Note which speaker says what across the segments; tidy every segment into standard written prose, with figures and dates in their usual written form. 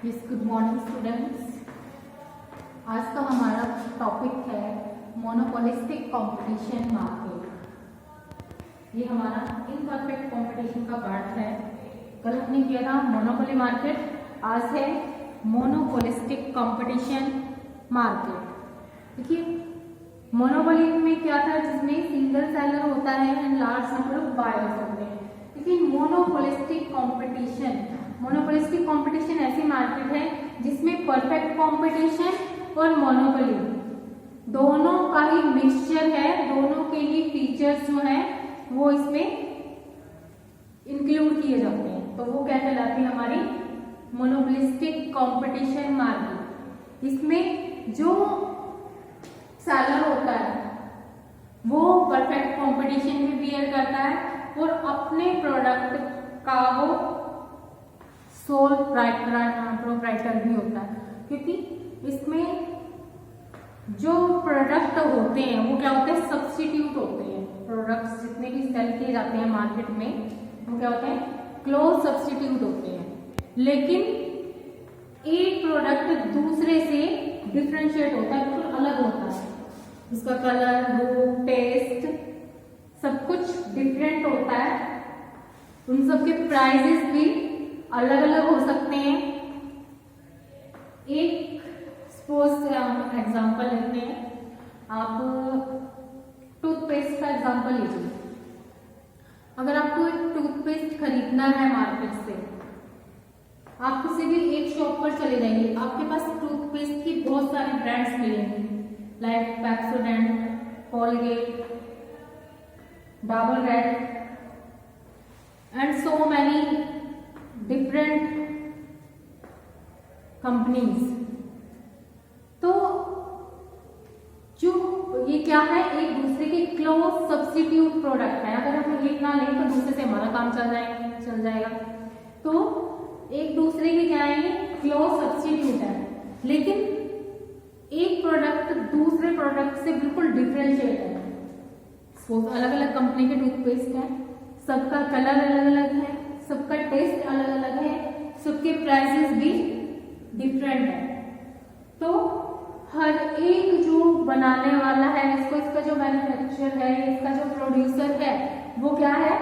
Speaker 1: Yes, good morning students. आज का हमारा टॉपिक है मोनोपोलिस्टिक कंपटीशन मार्केट। ये हमारा इनपरफेक्ट कंपटीशन का पार्ट है। कल हमने किया था मोनोपोली मार्केट, आज है मोनोपोलिस्टिक कंपटीशन मार्केट। देखिए, मोनोपोली में क्या था, जिसमें सिंगल सेलर होता है and large number of buyers होते हैं। लेकिन मोनोपोलिस्टिक कंपटीशन ऐसी मार्केट है जिसमें परफेक्ट कंपटीशन और मोनोपोली दोनों का ही मिक्सचर है, दोनों के ही फीचर्स जो हैं वो इसमें इंक्लूड किए जाते हैं। तो वो क्या कहलाती है, हमारी मोनोपोलिस्टिक कंपटीशन मार्केट। इसमें जो सेलर होता है वो परफेक्ट कंपटीशन भी बियर करता है और अपने प्रोडक्ट का वो सोल प्रोप्राइटर भी होता है, क्योंकि इसमें जो प्रोडक्ट होते हैं वो क्या होते हैं, सब्स्टिट्यूट होते हैं। प्रोडक्ट्स जितने भी सेल किए जाते हैं मार्केट में वो क्या होते हैं, क्लोज सब्स्टिट्यूट होते हैं। लेकिन एक प्रोडक्ट दूसरे से डिफरेंशिएट होता है, बिल्कुल अलग होता है। उसका कलर, रूप, टेस्ट सब कुछ डिफरेंट होता है। उन सब के प्राइसेस भी अलग अलग हो सकते हैं। एक सपोज एग्जांपल लेते हैं, आप टूथपेस्ट का एग्जांपल लीजिए। अगर आपको एक टूथपेस्ट खरीदना है मार्केट से, आप किसी भी एक शॉप पर चले जाइए, आपके पास टूथपेस्ट की बहुत सारी ब्रांड्स मिलेंगी, like Pepsodent, Colgate, Dabur red and so many different companies. तो जो ये क्या है, एक दूसरे के क्लोज सब्स्टिट्यूट प्रोडक्ट है। अगर हम एक ना लें तो दूसरे से हमारा काम चल जाएगा। तो एक दूसरे के क्या है, क्लोज सब्स्टिट्यूट है। लेकिन एक प्रोडक्ट दूसरे प्रोडक्ट से बिल्कुल डिफरेंशिएट है। अलग अलग कंपनी के टूथपेस्ट हैं, सबका कलर अलग अलग है, सबका टेस्ट अलग अलग है, सबके प्राइसेस भी डिफरेंट है। तो हर एक जो बनाने वाला है, इसका जो मैन्युफैक्चरर है, इसका जो प्रोड्यूसर है, वो क्या है,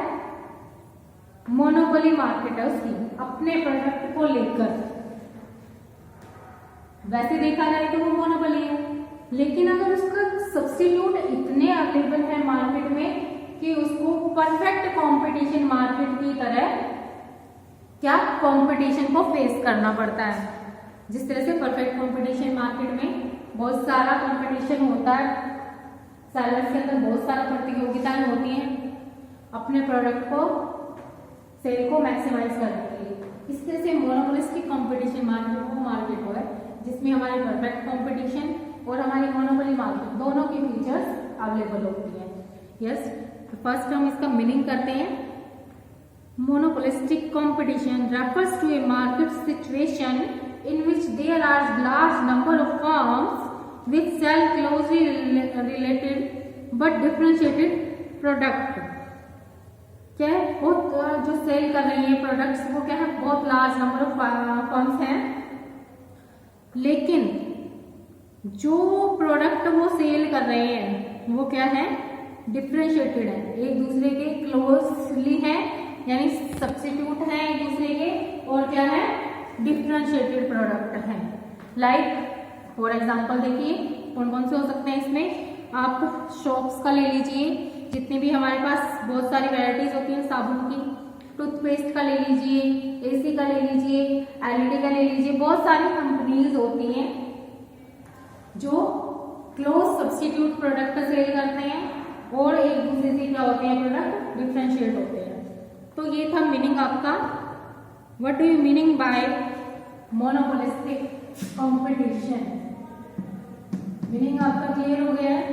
Speaker 1: मोनोपोली मार्केट है उसकी, अपने प्रोडक्ट को लेकर। वैसे देखा जाए तो वो मोनोपोली है, लेकिन अगर उसका सब्स्टिट्यूट इतने अवेलेबल है मार्केट में कि उसको परफेक्ट कंपटीशन मार्केट की तरह क्या कंपटीशन को फेस करना पड़ता है। जिस तरह से परफेक्ट कंपटीशन मार्केट में बहुत सारा कंपटीशन होता है, सेलर्स के अंदर बहुत सारा प्रतियोगिताएं होती हैं अपने प्रोडक्ट को सेल को मैक्सिमाइज करने के लिए। इस तरह से मोनोपोलिस्टिक कंपटीशन मार्केट वो मार्केट हो है जिसमें हमारी परफेक्ट कंपटीशन और हमारी मोनोपोली मार्केट दोनों की फीचर्स अवेलेबल होती है। यस, तो फर्स्ट हम इसका मीनिंग करते हैं। Monopolistic competition refers to a market situation in which there are large number of firms which sell closely related but differentiated product। क्या है, बहुत जो सेल कर रही है प्रोडक्ट्स वो क्या है, बहुत लार्ज नंबर ऑफ फर्म्स हैं, लेकिन जो प्रोडक्ट वो सेल कर रहे हैं वो क्या है, डिफरेंशिएटेड है, एक दूसरे के क्लोजली है, यानी सब्स्टिट्यूट है एक दूसरे के, और क्या है, डिफरेंशिएटेड प्रोडक्ट है। लाइक फॉर एग्जांपल देखिए कौन कौन से हो सकते हैं इसमें। आप शॉप्स का ले लीजिए, जितनी भी हमारे पास बहुत सारी वैरायटीज होती हैं साबुन की, टूथपेस्ट का ले लीजिए, एसी का ले लीजिए, एलईडी का ले लीजिए, बहुत सारी कंपनीज होती हैं जो क्लोज सब्स्टिट्यूट प्रोडक्ट सेल करते हैं और एक दूसरे से क्या होते हैं, प्रोडक्ट डिफरेंशिएट होते हैं। तो ये था मीनिंग आपका, what do you meaning bye monopolistic competition. Meaning आपका क्लियर हो गया है,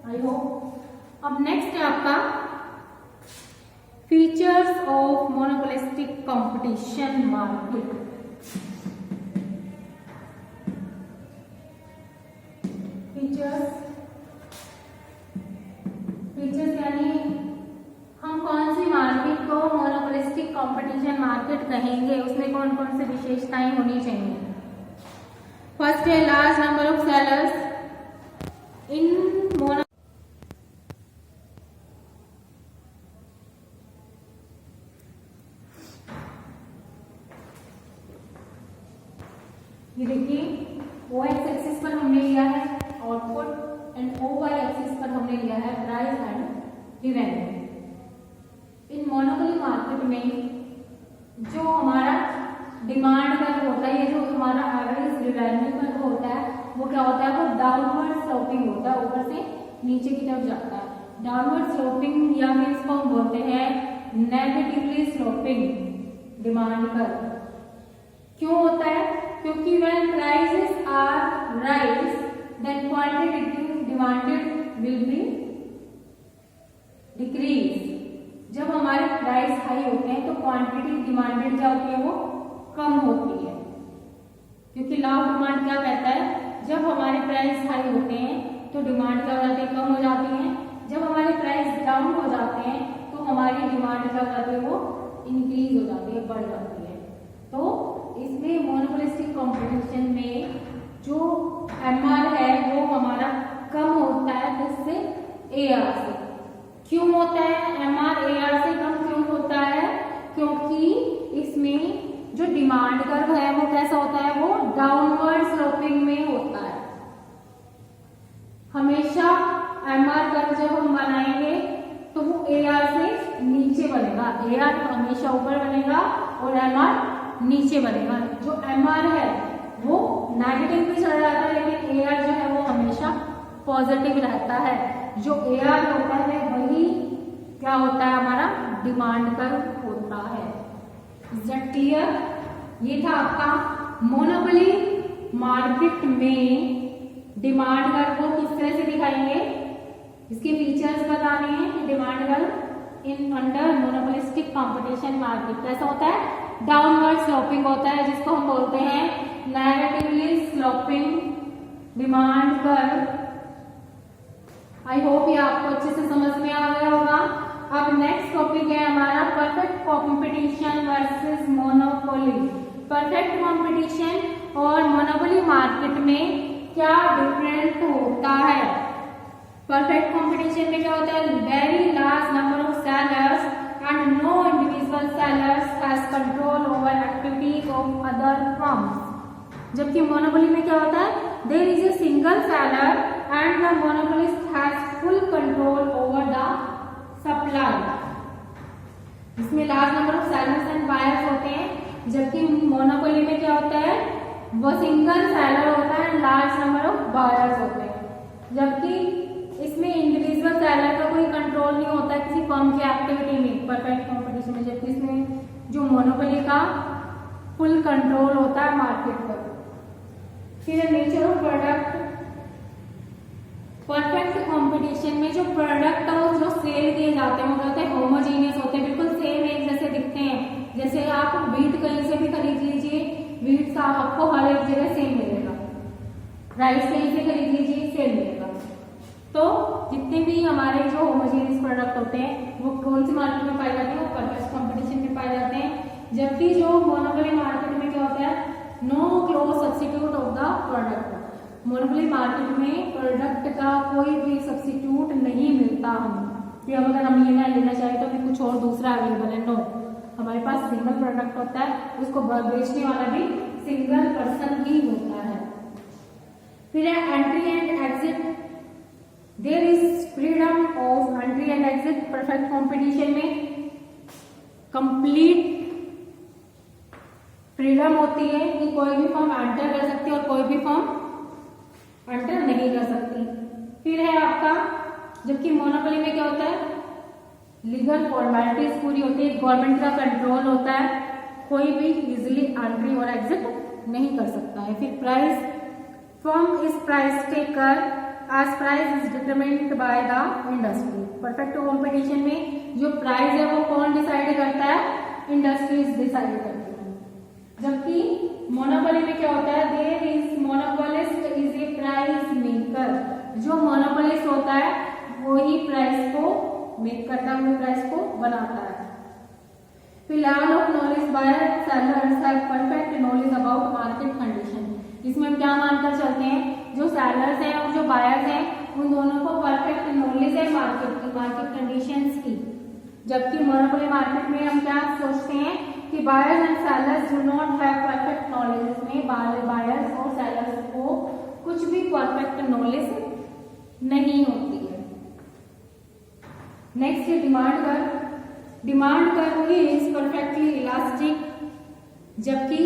Speaker 1: आई होप। अब नेक्स्ट है आपका features of monopolistic competition market. Features यानी हम कौन सी मार्केट को मोनोपोलिस्टिक कंपटीशन मार्केट कहेंगे उसमें कौन कौन सी विशेषताएं होनी चाहिए। फर्स्ट है large number of sellers in mono. ये देखिए ओ एक्स एक्सिस पर हमने लिया है output and O Y axis पर हमने लिया है price and revenue. In monopoly market में जो हमारा डिमांड कर्व होता है, ये जो हमारा एवरेज रेवेन्यू कर्व होता है वो क्या होता है, वो डाउनवर्ड स्लोपिंग होता है, ऊपर से नीचे की तरफ जाता है। डाउनवर्ड स्लोपिंग या मीन्स को हम बोलते हैं नेगेटिवली स्लोपिंग डिमांड कर्व। क्यों होता है, क्योंकि when prices are rise then quantity demanded will be decrease। जब हमारे प्राइस हाई होते हैं तो क्वांटिटी डिमांडेड क्या होती है, वो कम होती है, क्योंकि लॉ ऑफ डिमांड क्या कहता है, जब हमारे प्राइस हाई होते हैं तो डिमांड क्या हो जाती है, कम हो जाती है। जब हमारे प्राइस डाउन हो जाते हैं तो हमारी डिमांड क्या हो जाती है, वो इंक्रीज हो जाती है, बढ़ जाती है। तो इसमें मोनोपोलिस्टिक कंपटीशन में जो एमआर है वो हमारा कम होता है किससे, एआर से। क्यों होता है एमआर एआर से कम क्यों होता है, क्योंकि इसमें जो डिमांड कर्व है वो कैसा होता है, वो डाउनवर्ड स्लोपिंग में होता है। हमेशा एमआर कर्व जब हम बनाएंगे तो वो एआर से नीचे बनेगा, एआर हमेशा ऊपर बनेगा और एमआर नीचे बनेगा। जो एमआर है वो नेगेटिव भी चला जाता है, लेकिन एआर जो है वो हमेशा पॉजिटिव रहता है। जो एआर होता है वही क्या होता है, हमारा डिमांड कर्व होता है। Is that clear? ये था आपका मोनोपोली मार्केट में डिमांड कर्व को किस तरह से दिखाएंगे, इसके फीचर्स बताने हैं कि demand curve in under monopolistic competition market कैसा होता है, डाउनवर्ड स्लोपिंग होता है, जिसको हम बोलते हैं negatively sloping demand curve. I hope ये आपको अच्छे से समझ में आ गया होगा। अब नेक्स्ट टॉपिक है हमारा perfect competition versus monopoly. Perfect competition और मोनोपोली मार्केट में क्या डिफरेंट होता है। परफेक्ट कंपटीशन में क्या होता है, very large number of sellers and no individual sellers has control over activities of other firms। जबकि मोनोपोली में क्या होता है, there is a single seller and the monopolist has full control over the supply। इसमें large number of sellers and buyers होते हैं, जबकि monopoly में क्या होता है, वो सिंगल सेलर होता है, लार्ज नंबर ऑफ बायर्स होते हैं। जबकि इसमें इंडिविजुअल सेलर का कोई कंट्रोल नहीं होता किसी फर्म की एक्टिविटी में परफेक्ट कंपटीशन में, जबकि इसमें जो मोनोपोली का फुल कंट्रोल होता है मार्केट पर। फिर nature of product. Perfect competition में जो प्रोडक्ट और जो सेल किए जाते हैं वो कहते हैं होमोजीनियस होते हैं, बिल्कुल सेम एक जैसे दिखते हैं। जैसे आप व्हीट कहीं से भी खरीद लीजिए, व्हीट आपको हर एक जगह सेम मिलेगा, राइस कहीं से खरीद लीजिए सेम मिलेगा। तो जितने भी हमारे जो होमोजेनियस प्रोडक्ट होते हैं वो कौन सी मार्केट में पाए जाते हैं, वो परफेक्ट कंपटीशन में पाए जाते हैं। जबकि जो मोनोपोली मार्केट में क्या होता है, no close substitute of the product. Monopoly market में प्रोडक्ट का कोई भी सब्स्टिट्यूट नहीं मिलता हमें, कि अगर हम ये ना लेना चाहें तो फिर कुछ और दूसरा अवेलेबल है, नो, हमारे पास सिंगल प्रोडक्ट होता है, उसको बेचने वाला भी सिंगल पर्सन ही होता है। फिर है entry and exit. There is freedom of entry and exit. Perfect competition में कंप्लीट फ्रीडम होती है कि कोई भी फर्म एंटर कर सकती है और कोई भी फर्म एंटर नहीं कर सकती। फिर है आपका, जबकि मोनोपोली में क्या होता है, लीगल फॉर्मेलिटीज पूरी होती है, गवर्नमेंट का कंट्रोल होता है, कोई भी इजिली एंट्री और एग्जिट नहीं कर सकता है। फिर price, firm is price taker as price is determined by the industry। Perfect competition में जो प्राइस है वो कौन डिसाइड करता है, इंडस्ट्रीज डिसाइड करती है। जबकि मोनोपोली में क्या होता है, there is monopolist is a price maker. जो मोनोपोलिस्ट होता है वो ही प्राइस को मेक करता है, वो प्राइस को बनाता है। फिर level of knowledge buyer sellers have perfect knowledge about market condition. इसमें हम क्या मानकर चलते हैं, जो सेलर्स हैं और जो बायर्स हैं उन दोनों को परफेक्ट नॉलेज है मार्केट की, मार्केट कंडीशंस की। जबकि मोनोपोली मार्केट में हम क्या सोचते हैं कि buyers and sellers do not have perfect knowledge. इसमें बायर्स और सेलर्स को कुछ भी परफेक्ट नॉलेज नहीं होती है। नेक्स्ट है demand curve. Demand curve is perfectly elastic, जबकि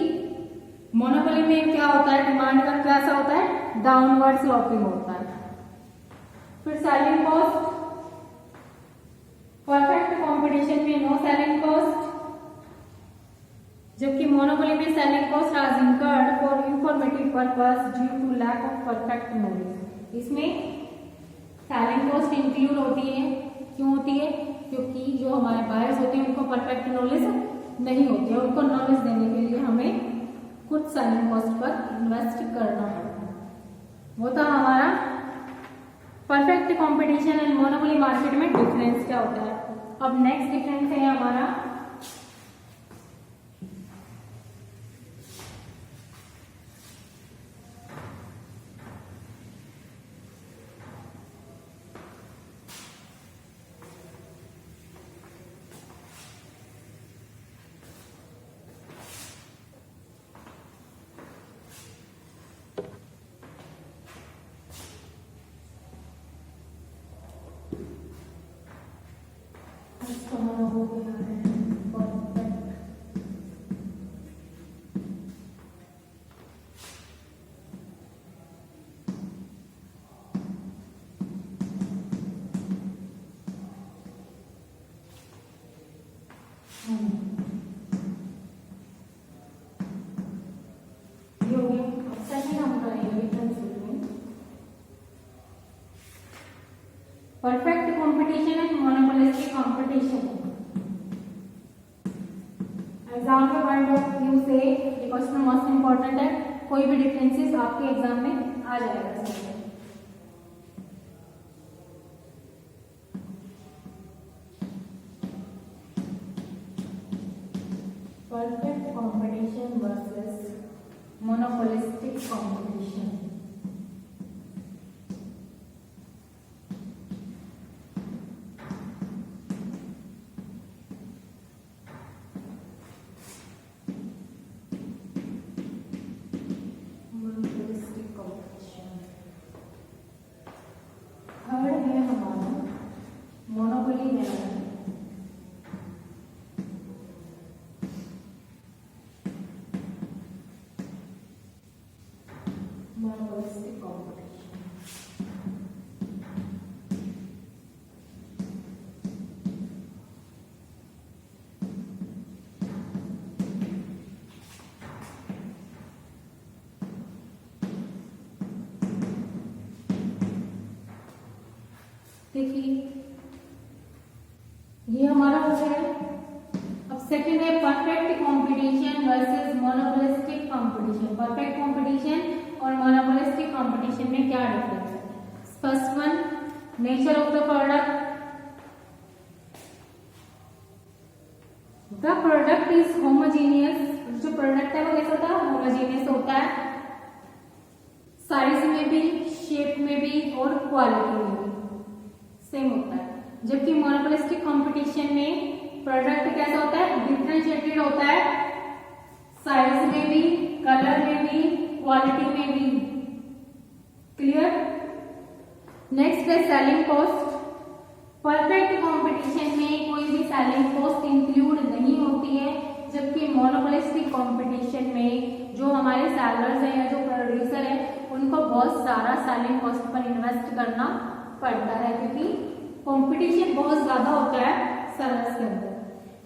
Speaker 1: मोनोपोली में क्या होता है, डिमांड कर्व कैसा होता है, डाउनवर्ड स्लोपिंग होता है। फिर सेलिंग कॉस्ट, परफेक्ट कंपटीशन में नो सेलिंग कॉस्ट, जबकि मोनोपोली में selling cost has incurred for informative purpose due to lack of perfect knowledge. इसमें सेलिंग कॉस्ट इंक्लूड होती है, क्यों होती है, क्योंकि जो हमारे बायर्स होते हैं उनको परफेक्ट नॉलेज नहीं होती है, उनको नॉलेज देने के लिए हमें कुछ सेलिंग कॉस्ट पर इन्वेस्ट करना पड़ता है। वो था हमारा perfect competition and monopoly market में डिफरेंस क्या होता है। अब नेक्स्ट डिफरेंस है हमारा perfect competition and monopolistic competition. Exam के पॉइंट ऑफ व्यू से ये क्वेश्चन मोस्ट इंपॉर्टेंट है, कोई भी डिफरेंसेस आपके एग्जाम में आ जाएगा। Perfect competition versus monopolistic competition. Third है हमारा मोनोपोली में मोनोपोलिस्टिक कंपटीशन। देखिए ये हमारा हो गया। अब सेकंड है perfect competition versus monopolistic competition. Perfect competition और मोनोपोलिस्टिक कंपटीशन में क्या डिफरेंस है। First one, nature of the product. The product is homogeneous. जो प्रोडक्ट है वो कैसा होता है, होमोजेनियस होता है, साइज में भी, शेप में भी और क्वालिटी में भी सेम होता है। जबकि मोनोपोलिस्टिक कंपटीशन में प्रोडक्ट कैसा होता है, डिफरेंशिएटेड होता है, साइज में भी, कलर में भी, क्वालिटी में भी। क्लियर। नेक्स्ट है सेलिंग कॉस्ट। परफेक्ट कंपटीशन में कोई भी सेलिंग कॉस्ट इंक्लूड नहीं होती है, जबकि मोनोपोलिस्टिक कंपटीशन में जो हमारे सेलर्स हैं या जो प्रोड्यूसर हैं उनको बहुत सारा सेलिंग कॉस्ट पर इन्वेस्ट करना पड़ता है, क्योंकि कंपटीशन बहुत ज्यादा होता है सेलर्स के अंदर।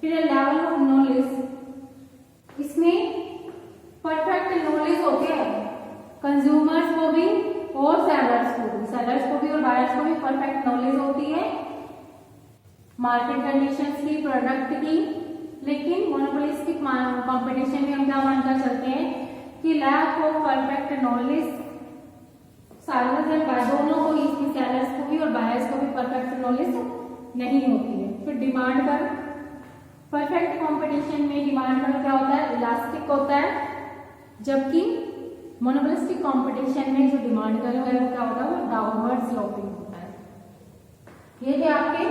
Speaker 1: फिर लेवल ऑफ नॉलेज। इसमें परफेक्ट नॉलेज होती है कंज्यूमर्स को भी और सेलर्स को भी और बायर्स को भी परफेक्ट नॉलेज होती है मार्केट कंडीशंस की, प्रोडक्ट की। लेकिन मोनोपोलिस्टिक कंपटीशन में हम क्या मानकर चलते हैं कि lack of perfect knowledge sellers and buyers दोनों को, इसमें सेलर्स को भी और बायर्स को भी परफेक्ट नॉलेज नहीं होती है। फिर डिमांड कर्व। परफेक्ट कंपटीशन में डिमांड कर्व क्या होता है, इलास्टिक होता है, जबकि मोनोपोलिस्टिक कंपटीशन में जो डिमांड कर्व है वो क्या होता है, वो डाउनवर्ड स्लोपिंग होता है। ये थे आपके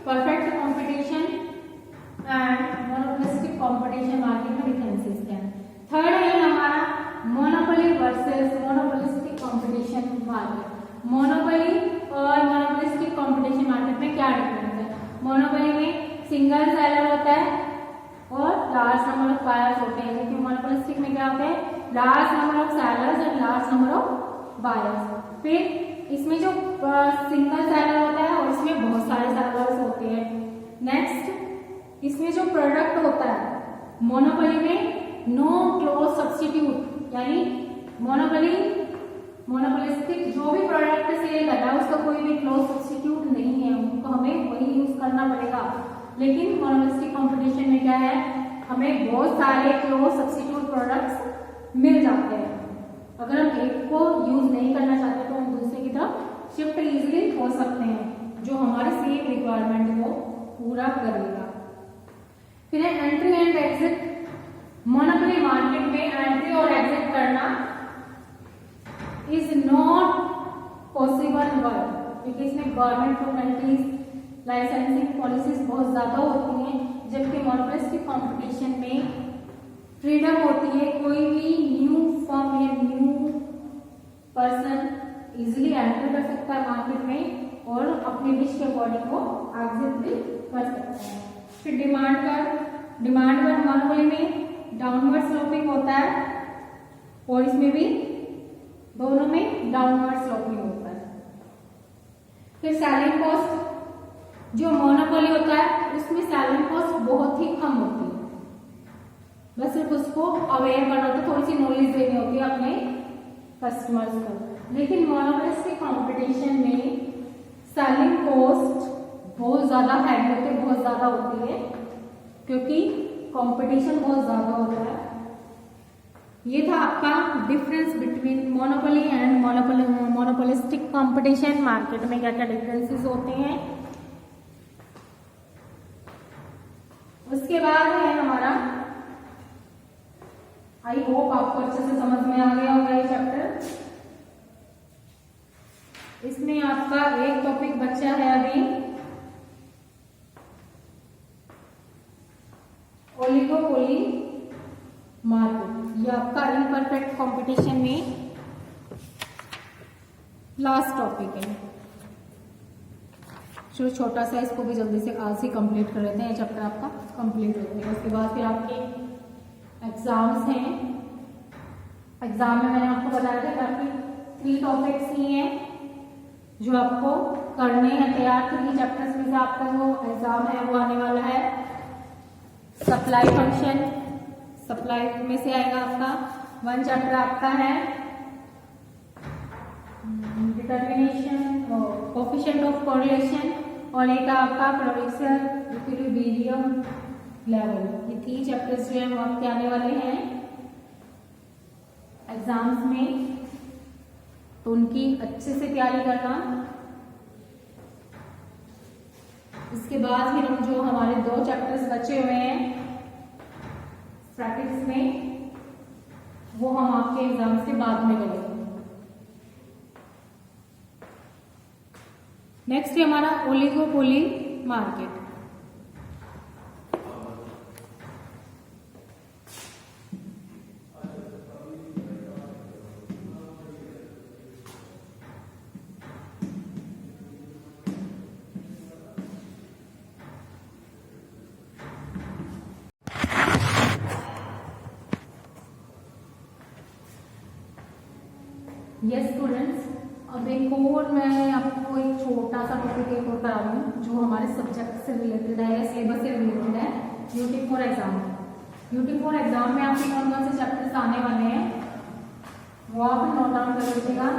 Speaker 1: perfect competition and monopolistic competition market में डिफरेंसेस क्या है। थर्ड है हमारा monopoly versus monopolistic competition market. Monopoly और मोनोपोलिस्टिक कंपटीशन मार्केट में क्या डिफरेंस है। मोनोपोली में सिंगल सेलर होता है और लार्ज नंबर ऑफ बायर्स होते हैं, जबकि मोनोपोलिस्टिक में क्या होता है, large number of sellers and large number of buyers. फिर इसमें जो सिंगल सेलर होता है और इसमें बहुत सारे सेलर्स होते हैं। नेक्स्ट इसमें जो प्रोडक्ट होता है, मोनोपोली में नो क्लोज सब्स्टिट्यूट, यानी मोनोपोलिस्टिक जो भी प्रोडक्ट सेल कर रहा है उसका कोई भी क्लोज सब्स्टिट्यूट नहीं है, उनको हमें वही यूज करना पड़ेगा। लेकिन मोनोपोलिस्टिक कंपटीशन में क्या है, हमें बहुत सारे क्लोज सब्स्टिट्यूट प्रोडक्ट्स मिल जाते हैं। अगर हम एक को यूज नहीं करना चाहते तो हम दूसरे की तरफ शिफ्ट इजीली हो सकते हैं, जो हमारे सेम रिक्वायरमेंट को पूरा करेगा। फिर है entry and exit. Monopoly market में एंट्री और एग्जिट करना इज नॉट पॉसिबल वर्क, क्योंकि इसमें गवर्नमेंट फॉर्मेलिटीज लाइसेंसिंग पॉलिसीज बहुत ज्यादा होती हैं, जबकि मोनोपोलिस्टिक कंपटीशन में फ्रीडम होती है, कोई भी न्यू फर्म या न्यू पर्सन इजीली एंटर कर सकता है मार्केट में और अपने विश के अकॉर्डिंग वो एग्जिट भी कर सकता है। फिर डिमांड पर मोनोपोली में डाउनवर्ड स्लोपिंग होता है और इसमें भी दोनों में डाउनवर्ड स्लोपिंग होता है। फिर सेलिंग कॉस्ट, जो मोनोपोली होता है उसमें सेलिंग कॉस्ट बहुत ही कम होती है, बस सिर्फ उसको अवेयर करना होता है, थोड़ी सी नॉलेज देनी होती है अपने कस्टमर्स को। लेकिन मोनोपोलिस्टिक कंपटीशन में सेलिंग कॉस्ट बहुत ज्यादा हैवी होती है, बहुत ज्यादा होती है, क्योंकि कंपटीशन बहुत ज्यादा होता है। ये था आपका difference between monopoly and monopolistic competition market में क्या क्या डिफरेंसेस होते हैं। उसके बाद है हमारा, आई होप आपको अच्छे से समझ में आ गया होगा ये चैप्टर। इसमें आपका एक टॉपिक बचा है अभी, ओलिगोपोली मार्केट। ये आपका इम्परफेक्ट कंपटीशन में लास्ट टॉपिक है। चलो छोटा सा, इसको भी जल्दी से आज ही कंप्लीट कर लेते हैं, ये चैप्टर आपका कंप्लीट हो जाएगा। उसके बाद फिर आपके एग्जाम्स हैं। एग्जाम में मैंने आपको बताया था कि आपकी 3 टॉपिक्स ही हैं जो आपको करने हैं तैयार। 3 चैप्टर्स में से आपका जो एग्जाम है वो आने वाला है सप्लाई फंक्शन, सप्लाई में से आएगा आपका 1 चैप्टर आपका है डिटर्मिनेशन कोएफिशिएंट ऑफ कोरिलेशन और एक आपका प्रोडिक्शन इक्विलिब्रियम लेवल। ये 3 चैप्टर्स जो है वो आपके आने वाले हैं एग्जाम्स में, तो उनकी अच्छे से तैयारी करना। इसके बाद फिर हम जो हमारे 2 चैप्टर्स बचे हुए हैं स्टैटिक्स में, वो हम आपके एग्जाम से बाद में करेंगे। नेक्स्ट है हमारा ओलिगोपोली मार्केट। यस स्टूडेंट्स, अब एक और मैं आपको एक छोटा सा टॉपिक एक और करा दूँ जो हमारे सब्जेक्ट से रिलेटेड है, सिलेबस से रिलेटेड है। UT4 एग्जाम, UT4 एग्जाम में आपके कौन कौन से चैप्टर्स आने वाले हैं वो आप नोट डाउन कर लीजिएगा।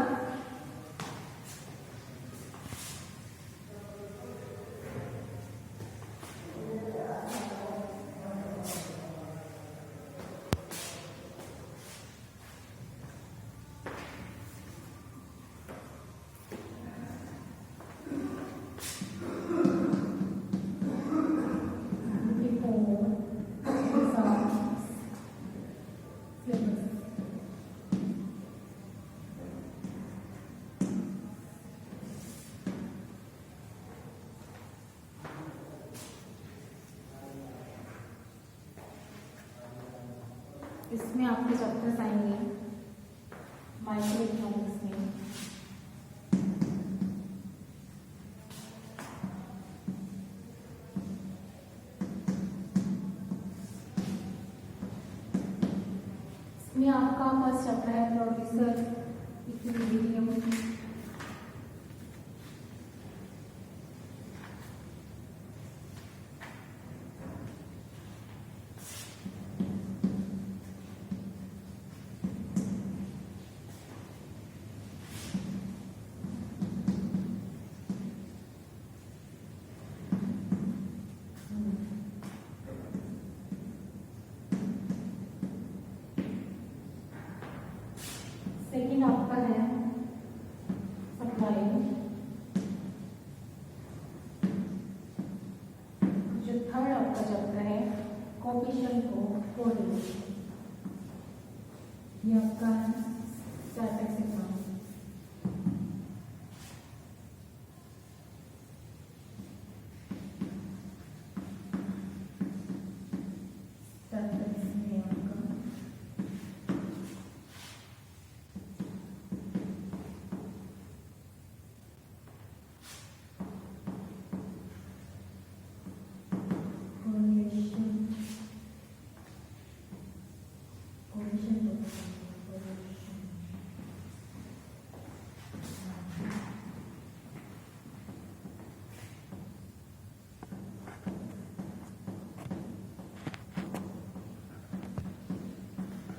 Speaker 1: इसमें आपके चैप्टर्स आएंगे माइक्रो इकोनॉमिक्स में। इसमें आपका फर्स्ट चैप्टर है प्रोड्यूसर इक्विलिब्रियम। सेकेंड आपका है सप्लाई। जो थर्ड आपका चैप्टर है कोएफिशिएंट ऑफ कोरिलेशन। ये आपका statistics exam.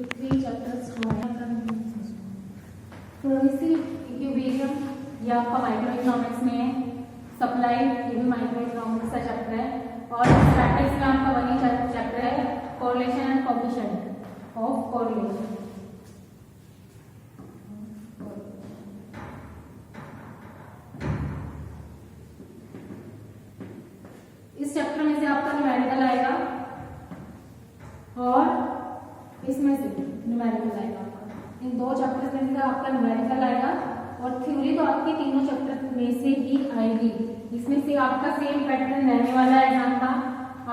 Speaker 1: Three chapters producer equilibrium ये आपका माइक्रो इकोनॉमिक्स में है। सप्लाई ये भी माइक्रो इकोनॉमिक्स का चैप्टर है। और स्टैटिस्टिक्स में आपका वही चैप्टर है correlation and coefficient of correlation. इस चैप्टर में से आपका न्यूमेरिकल आएगा और इसमें से न्यूमेरिकल आएगा। इन दो चैप्टर्स में से आपका न्यूमेरिकल आएगा और थ्योरी तो आपके तीनों चैप्टर में से ही आएगी। इसमें से आपका सेम पैटर्न रहने वाला है एग्जाम का।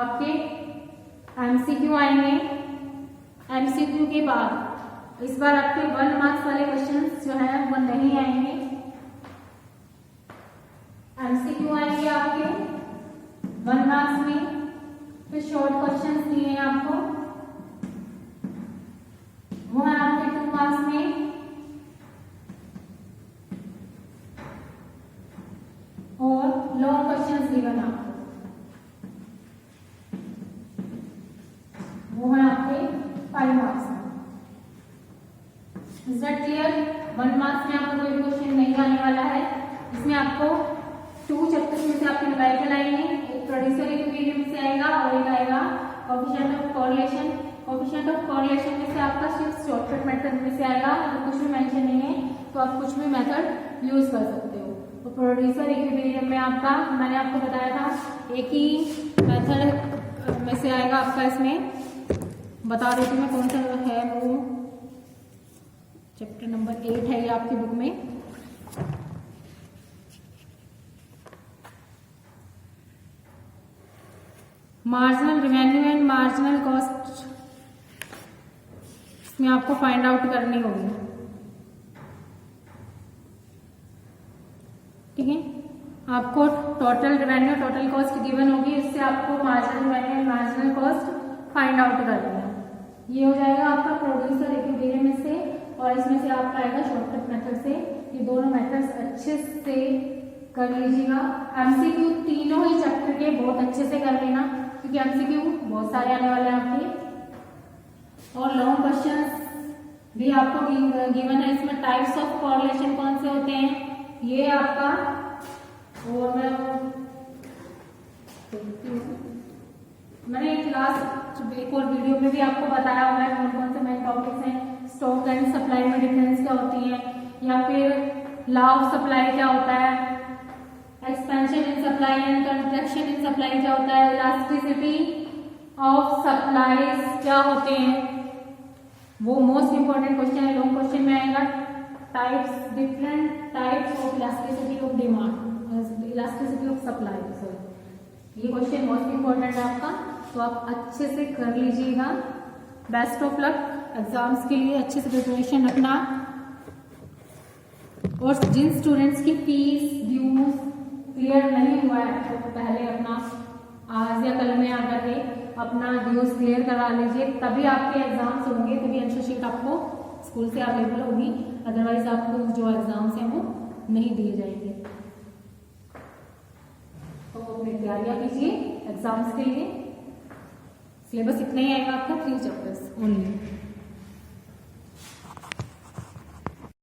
Speaker 1: आपके एमसीक्यू आएंगे। एमसीक्यू के बाद इस बार आपके 1 मार्क्स वाले क्वेश्चंस जो है वो नहीं आएंगे। एमसीक्यू आएंगे आपके 1 मार्क्स में। फिर शॉर्ट क्वेश्चंस दिए हैं आपको, वो है आपके 2 मार्क्स में। और लॉन्ग क्वेश्चंस गिवन आपको, वो है आपके 5 मार्क्स में। Is that clear? 1 मार्क्स में आपको कोई भी क्वेश्चन नहीं आने वाला है। इसमें आपको 2 चैप्टर्स में से आपके न्यूमेरिकल आएंगे। एक प्रोड्यूसर इक्विलिब्रियम से आएगा और एक आएगा coefficient of correlation. Coefficient of correlation में से आपका सिर्फ शॉर्टकट मेथड में से आएगा। अगर कुछ भी मेंशन नहीं है तो आप कुछ भी मेथड यूज कर सकते हो। तो प्रोड्यूसर इक्विलिब्रियम में आपका मैंने आपको बताया था एक ही मेथड में से आएगा आपका। इसमें बता देती हूँ मैं कौन सा है। वो चैप्टर नंबर 8 है ये आपकी बुक में। Marginal revenue and marginal cost इसमें आपको फाइंड आउट करनी होगी। ठीक है, आपको total revenue total cost given होगी, इससे आपको marginal revenue and marginal cost find out करनी है। ये हो जाएगा आपका प्रोड्यूसर इक्विलिब्रियम में से। और इसमें से आपका आएगा शॉर्टकट मेथड से। ये दोनों मेथड्स अच्छे से कर लीजिएगा। एमसीक्यू तीनों ही चैप्टर के बहुत अच्छे से कर लेना, क्योंकि एमसीक्यू बहुत सारे आने वाले हैं आपके। और लॉन्ग क्वेश्चंस भी आपको गिवन है। इसमें टाइप्स ऑफ कोरिलेशन कौन से होते हैं ये आपका, और मैंने लास्ट एक और वीडियो में भी आपको बताया हुआ है कौन कौन से मेन टॉपिक्स हैं। स्टॉक एंड सप्लाई में डिफरेंस क्या होती है, या फिर लॉ ऑफ सप्लाई क्या होता है, expansion in supply and contraction in supply क्या होता है, इलास्टिसिटी ऑफ सप्लाईज क्या होते हैं। वो मोस्ट इंपॉर्टेंट क्वेश्चन है, लॉन्ग क्वेश्चन में आएगा। Types, different types of elasticity of demand, elasticity of supply, sorry ये क्वेश्चन मोस्ट इंपॉर्टेंट है आपका। तो आप अच्छे से कर लीजिएगा। Best of luck. एग्जाम्स के लिए अच्छे से प्रिपरेशन रखना। और जिन स्टूडेंट्स की फीस ड्यूज क्लियर नहीं हुआ है तो पहले अपना आज या कल में आकर के अपना ड्यूज क्लियर करा लीजिए, तभी आपके एग्जाम्स होंगे, तभी आंसर शीट आपको स्कूल से अवेलेबल होगी, अदरवाइज आपको जो एग्जाम्स हैं वो नहीं दिए जाएंगे। तो अपनी तैयारियां कीजिए एग्जाम्स के लिए। सिलेबस इतना ही आएगा आपका, 3 चैप्टर्स ओनली।